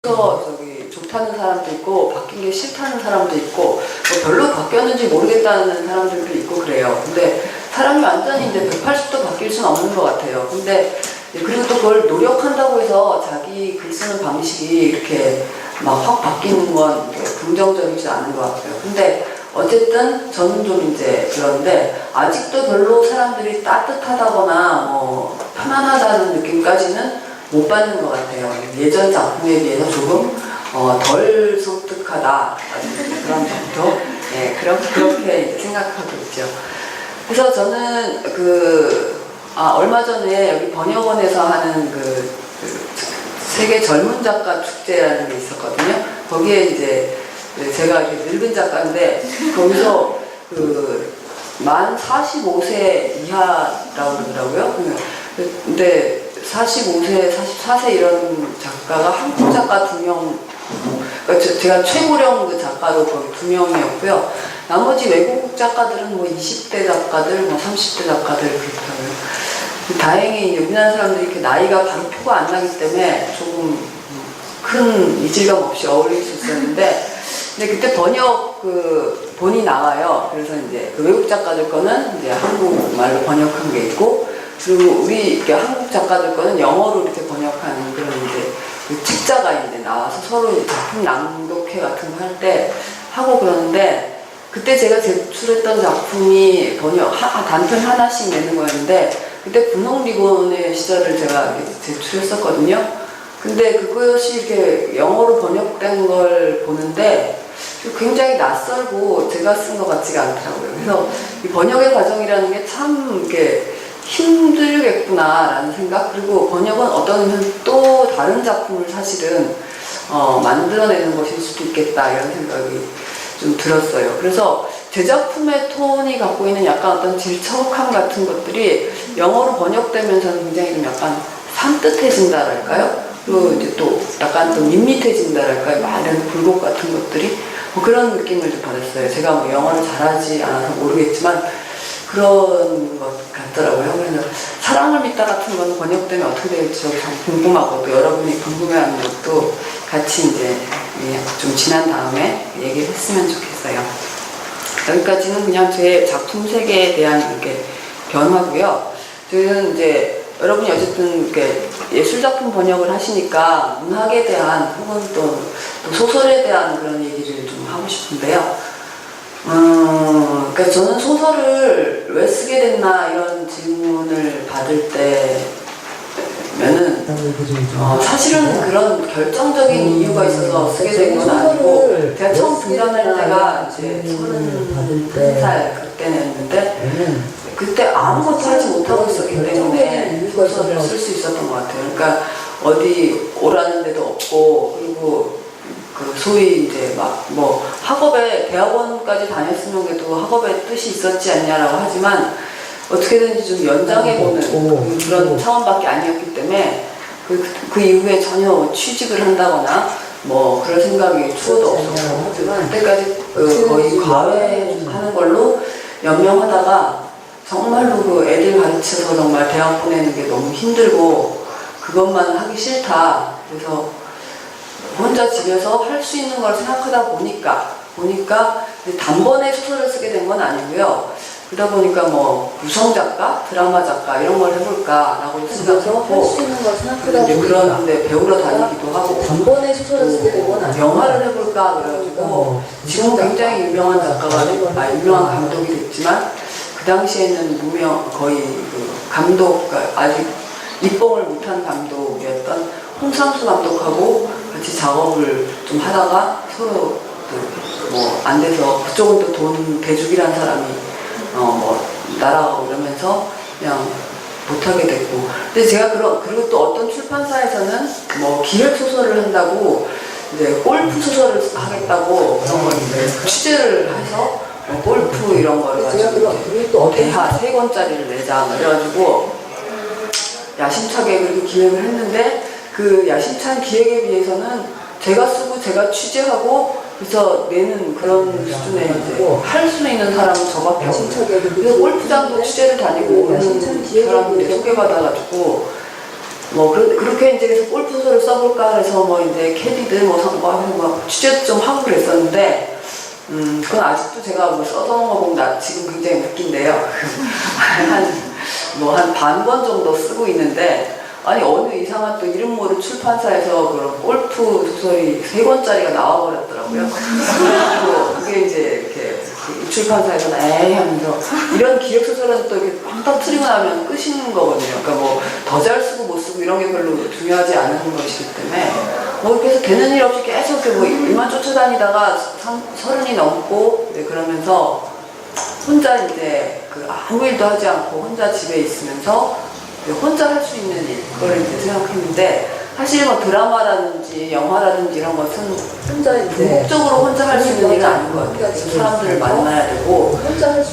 그래서 저기 좋다는 사람도 있고 바뀐 게 싫다는 사람도 있고 뭐 별로 바뀌었는지 모르겠다는 사람들도 있고 그래요. 근데 사람이 완전히 이제 180도 바뀔 수는 없는 것 같아요. 근데 그리고 또 그걸 노력한다고 해서 자기 글 쓰는 방식이 이렇게 막 확 바뀌는 건 긍정적이지 않은 것 같아요. 근데 어쨌든 저는 좀 이제 그런데 아직도 별로 사람들이 따뜻하다거나 뭐 편안하다는 느낌까지는 못 받는 것 같아요. 예전 작품에 비해서 조금 덜 소득하다 그런 정도. 네, 그렇게 생각하고 있죠. 그래서 저는 얼마 전에 여기 번역원에서 하는 세계 젊은 작가 축제라는 게 있었거든요. 거기에 이제 제가 이렇게 늙은 작가인데 거기서 만 45세 이하라고 그러더라고요. 근데 45세, 44세 이런 작가가 한국 작가 2명, 그러니까 제가 최고령 작가로 거기 2명이었고요. 나머지 외국 작가들은 뭐 20대 작가들, 뭐 30대 작가들 그렇더라고요. 다행히 우리나라 사람들이 이렇게 나이가 바로 표가 안 나기 때문에 조금 큰 이질감 없이 어울릴 수 있었는데, 근데 그때 번역 본이 나와요. 그래서 이제 외국 작가들 거는 이제 한국말로 번역한 게 있고, 그리고 우리 한국 작가들 거는 영어로 이렇게 번역하는 그런 이제 책자가 이제 나와서 서로 이제 작품 낭독회 같은 거 할 때 하고 그러는데, 그때 제가 제출했던 작품이 단편 하나씩 내는 거였는데, 그때 분홍리본의 시절을 제가 제출했었거든요. 근데 그것이 이렇게 영어로 번역된 걸 보는데 굉장히 낯설고 제가 쓴 것 같지가 않더라고요. 그래서 이 번역의 과정이라는 게 참 이렇게 힘들겠구나라는 생각, 그리고 번역은 어떤 의미는 또 다른 작품을 사실은 만들어내는 것일 수도 있겠다 이런 생각이 좀 들었어요. 그래서 제 작품의 톤이 갖고 있는 약간 어떤 질척함 같은 것들이 영어로 번역되면서는 굉장히 좀 약간 산뜻해진다랄까요? 그리고 이제 또 약간 또 밋밋해진다랄까요? 많은 굴곡 같은 것들이 뭐 그런 느낌을 좀 받았어요. 제가 뭐 영어를 잘하지 않아서 모르겠지만 그런 것 같더라고요. 그래서 사랑을 믿다 같은 건 번역되면 어떻게 될지 참 궁금하고, 또 여러분이 궁금해하는 것도 같이 이제 좀 지난 다음에 얘기를 했으면 좋겠어요. 여기까지는 그냥 제 작품 세계에 대한 이렇게 변화고요. 저는 이제 여러분이 어쨌든 이렇게 예술작품 번역을 하시니까 문학에 대한 혹은 또 소설에 대한 그런 얘기를 좀 하고 싶은데요. 그러니까 저는 소설을 왜 쓰게 됐나 이런 질문을 받을 때면은 사실은 그런 결정적인 이유가 있어서 쓰게 된 건 아니고, 제가 처음 등단할 때가 이제 31살 그때였는데 그때 아무것도 하지 못하고 있었기 때문에 소설을 쓸 수 있었던 것 같아요. 그러니까 어디 오라는 데도 없고, 그리고 소위 이제 뭐 학업에 대학원까지 다녔으면 그래도 학업에 뜻이 있었지 않냐라고 하지만 어떻게든지 좀 연장해보는 그런 차원밖에 아니었기 때문에 그 이후에 전혀 취직을 한다거나 뭐 그럴 생각이 추호도 없었고, 그때까지 거의 과외하는 걸로 연명하다가 정말로 애들 가르쳐서 정말 대학 보내는 게 너무 힘들고 그것만 하기 싫다. 그래서 혼자 집에서 할 수 있는 걸 생각하다 보니까 단번에 소설을 쓰게 된 건 아니고요. 그러다 보니까 뭐 구성작가, 드라마 작가 이런 걸 해볼까라고 생각했고, 할 수 있는 걸 생각하다 보니까 그런데 배우러 다니기도 하고, 단번에 소설을 쓰게 된 건 아니고 영화를 해볼까 그래가지고 지금 굉장히 유명한 작가가 유명한 감독이 됐지만 그 당시에는 거의 감독, 아직 입봉을 못한 감독이었던 홍상수 감독하고 같이 작업을 좀 하다가 서로 뭐 안 돼서 그쪽은 또 돈 대주기란 사람이 날아가고 이러면서 그냥 못하게 됐고, 근데 제가 그리고 또 어떤 출판사에서는 뭐 기획 소설을 한다고 이제 골프 소설을 하겠다고 그런 걸 이제 취재를 해서 골프 이런 거를 가지고 대하 3권짜리를 내자 그래가지고 야심차게 그렇게 기획을 했는데, 그 야심찬 기획에 비해서는 제가 쓰고 제가 취재하고 그래서 내는 그런 수준의 이제 할 수 있는 사람은 저밖에 없어요. 그래서 골프장도 취재를 다니고 그런 사람들이 소개받아가지고 뭐 그렇게 이제 그래서 골프 소설을 써볼까 해서 뭐 이제 캐디든 뭐 취재도 좀 하고 그랬었는데 그건 아직도 제가 뭐 써놓은 거 보면 나 지금 굉장히 웃긴데요. 한 반 권 정도 쓰고 있는데 아니 어느 이상한 또 이름 모를 출판사에서 그런 골프 소설이 3권짜리가 나와버렸더라고요. 그래서 그게 이제 이렇게 출판사에서는 에이 하면서 이런 기획소설은 또 이렇게 빵 터트리고 나면 끝인 거거든요. 그러니까 뭐 더 잘 쓰고 못 쓰고 이런 게 별로 중요하지 않은 것이기 때문에 뭐 그래서 되는 일 없이 계속 이렇게 뭐 일만 쫓아다니다가 30이 넘고 이제 그러면서 혼자 이제 그 아무 일도 하지 않고 혼자 집에 있으면서 혼자 할 수 있는 일, 그걸 이제 생각했는데, 사실 뭐 드라마라든지 영화라든지 이런 것은 혼자 이제 목적으로 혼자 할 수 있는 일은 아닌 것 같아요. 사람들을 만나야 되고,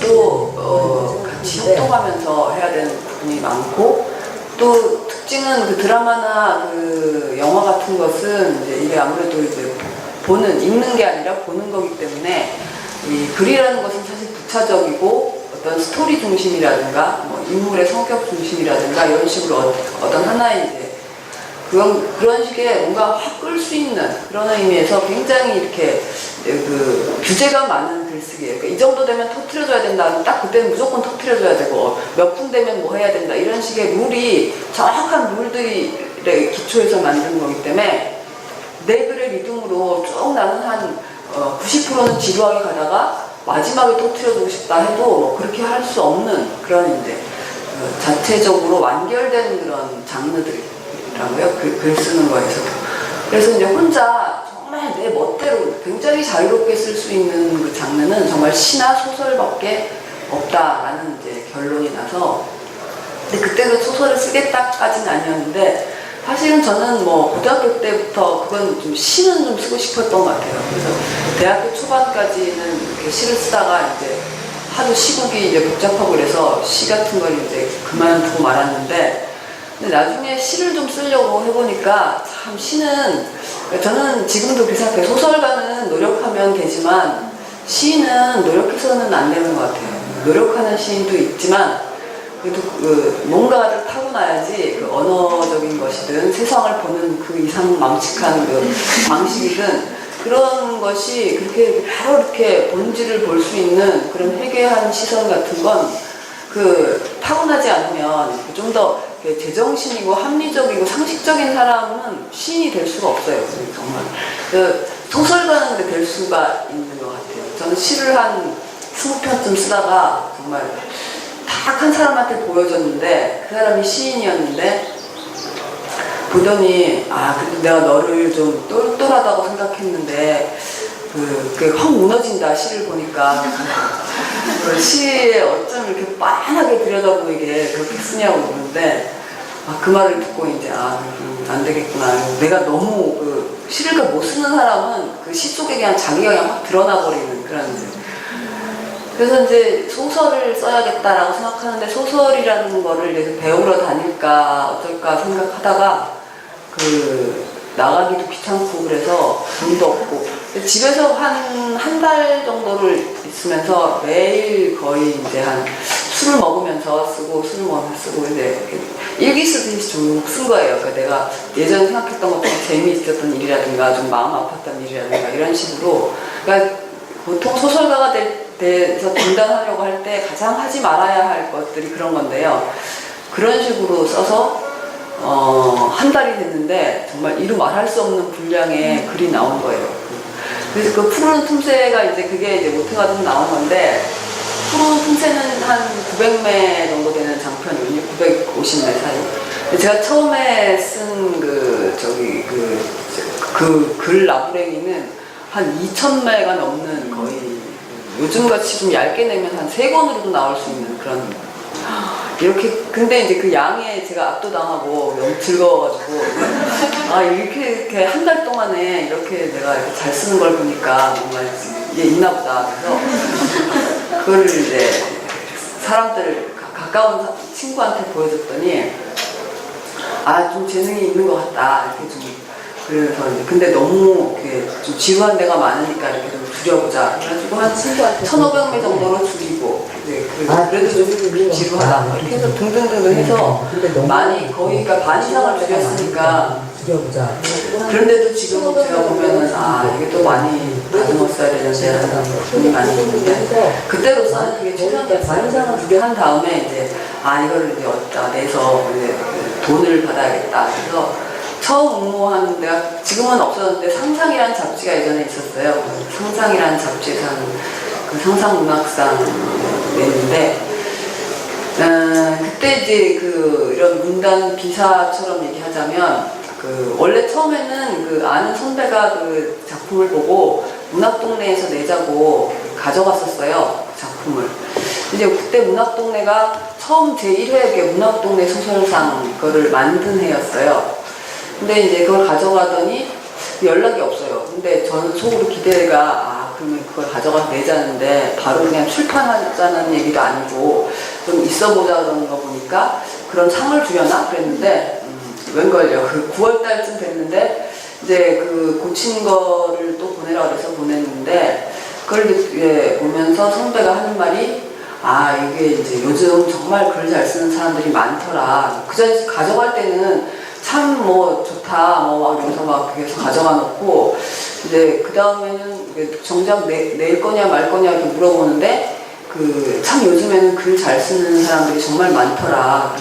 또, 같이 협동하면서 해야 되는 부분이 많고, 또 특징은 그 드라마나 그 영화 같은 것은 이제 이게 아무래도 이제 읽는 게 아니라 보는 거기 때문에 이 글이라는 것은 사실 부차적이고 어떤 스토리 중심이라든가 뭐 인물의 성격 중심이라든가 이런 식으로 어떤 하나의 이제 그런 식의 뭔가 확 끌 수 있는 그런 의미에서 굉장히 이렇게 그 규제가 많은 글쓰기예요. 그러니까 이 정도 되면 터트려줘야 된다. 딱 그때는 무조건 터트려줘야 되고 몇 분 되면 뭐 해야 된다. 이런 식의 룰이 정확한 룰들의 기초에서 만든 거기 때문에 내 글의 리듬으로 쭉 나는 한 90%는 지루하게 가다가 마지막에 터트려주고 싶다 해도 뭐 그렇게 할 수 없는 그런 이제 자체적으로 완결된 그런 장르들이라고요. 글 쓰는 거에서. 그래서 이제 혼자 정말 내 멋대로 굉장히 자유롭게 쓸 수 있는 그 장르는 정말 시나 소설밖에 없다라는 이제 결론이 나서, 근데 그때도 소설을 쓰겠다까지는 아니었는데 사실은 저는 뭐 고등학교 때부터 그건 좀 시는 좀 쓰고 싶었던 것 같아요. 그래서 대학교 초반까지는 이렇게 시를 쓰다가 이제 하도 시국이 이제 복잡하고 그래서 시 같은 걸 이제 그만두고 말았는데, 근데 나중에 시를 좀 쓰려고 해보니까 참 시는, 저는 지금도 그렇게 생각해요. 소설가는 노력하면 되지만 시인은 노력해서는 안 되는 것 같아요. 노력하는 시인도 있지만 그래도 뭔가를 타고나야지 그 언어적인 것이든 세상을 보는 그 이상 망측한 그 방식이든 그런 것이 그렇게 바로 이렇게 본질을 볼 수 있는 그런 회개한 시선 같은 건 그 타고나지 않으면 좀 더 제정신이고 합리적이고 상식적인 사람은 시인이 될 수가 없어요. 정말 그 소설가는 근데 될 수가 있는 것 같아요. 저는 시를 한 20편쯤 쓰다가 정말 딱 한 사람한테 보여줬는데 그 사람이 시인이었는데 보더니 근데 내가 너를 좀 똘똘하다고 생각했는데 그게 확 무너진다. 시를 보니까 그 시에 어쩜 이렇게 빤하게 들여다보이게 그렇게 쓰냐고 그러는데 그 말을 듣고 이제 안 되겠구나. 내가 너무 그 시를 못 쓰는 사람은 그 시 속에 그냥 자기가 그냥 확 드러나 버리는 그런. 그래서 이제 소설을 써야겠다라고 생각하는데 소설이라는 거를 이제 배우러 다닐까 어떨까 생각하다가 나가기도 귀찮고 그래서 돈도 없고 집에서 한 달 정도를 있으면서 매일 거의 이제 술을 먹으면서 쓰고 이제 일기 쓰듯이 쭉 쓴 거예요. 그러니까 내가 예전에 생각했던 것도 재미있었던 일이라든가 좀 마음 아팠던 일이라든가 이런 식으로. 그러니까 보통 소설가가 돼서 등단하려고 할 때 가장 하지 말아야 할 것들이 그런 건데요. 그런 식으로 써서 한 달이 됐는데 정말 이루 말할 수 없는 분량의 글이 나온 거예요. 그래서 그 푸르른 틈새가 이제 그게 이제 모태가지고 나온 건데, 푸르른 틈새는 한 900매 정도 되는 장편이거든요. 950매 사이. 제가 처음에 쓴 글 나부랭이는 한 2000매가 넘는 거의 요즘같이 좀 얇게 내면 한 3권으로도 나올 수 있는 그런. 이렇게 근데 이제 그 양에 제가 압도당하고 너무 즐거워가지고 이렇게 한 달 동안에 이렇게 내가 이렇게 잘 쓰는 걸 보니까 정말 이게 있나 보다. 그래서 그거를 이제 사람들 가까운 친구한테 보여줬더니 좀 재능이 있는 것 같다 이렇게 좀 그래서 이제 근데 너무 이렇게 좀 지루한 데가 많으니까 이렇게 좀 줄여보자. 그래가지고 한 1,500매 정도로 줄이고, 네, 그래도 좀 지루하다. 뭐 이렇게 해서 등등등등 해서 많이 거의가 반 이상을 줄였으니까. 그런데도 지금 제가 보면은 이게 또 많이 다듬었어야 되는데 하는 부분이 많이 있는데 그때로서는 그게 최선이었어요. 그게 한 다음에 이제 이거를 이제 어디다 내서 이제 돈을 받아야겠다. 그래서 처음 응모한 데가 지금은 없었는데 상상이라는 잡지가 예전에 있었어요. 상상이라는 잡지에서 그 상상문학상 냈는데 그때 이제 그 이런 문단 기사처럼 얘기하자면 원래 처음에는 아는 선배가 그 작품을 보고 문학동네에서 내자고 가져갔었어요. 작품을. 이제 그때 문학동네가 처음 제1회 문학동네 소설상 그거를 만든 해였어요. 근데 이제 그걸 가져가더니 연락이 없어요. 근데 저는 속으로 기대가 그러면 그걸 가져가서 내자는데 바로 그냥 출판하자는 얘기도 아니고 좀 있어보자 그러는 거 보니까 그런 상을 주려나 그랬는데 웬걸요. 9월 달쯤 됐는데 이제 고친 거를 또 보내라 그래서 보냈는데 그걸 이제 보면서 선배가 하는 말이 이게 이제 요즘 정말 글 잘 쓰는 사람들이 많더라. 그 전에 가져갈 때는 참 뭐 좋다 이러면서 막 계속 가져가 놓고 이제 그 다음에는 정작 내일 거냐 말 거냐 이렇게 물어보는데 참 요즘에는 글 잘 쓰는 사람들이 정말 많더라.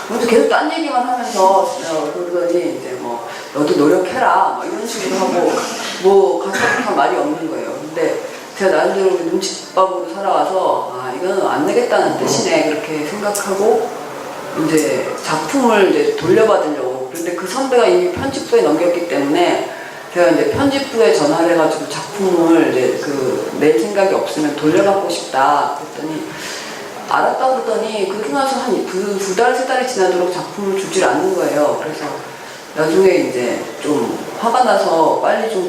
그래서 계속 딴 얘기만 하면서 그러더니 이제 너도 노력해라 이런 식으로 하고 가서 말이 없는 거예요. 근데 제가 나름대로 눈칫밥으로 살아와서 이거는 안 내겠다는 뜻이네 그렇게 생각하고 이제 작품을 이제 돌려받으려고. 그런데 그 선배가 이미 편집부에 넘겼기 때문에 제가 이제 편집부에 전화를 해가지고 작품을 이제 낼 생각이 없으면 돌려받고 싶다 그랬더니 알았다고 그러더니 그러고 나서 한 두 달, 세 달이 지나도록 작품을 주질 않는 거예요. 그래서 나중에 이제 좀 화가 나서 빨리 좀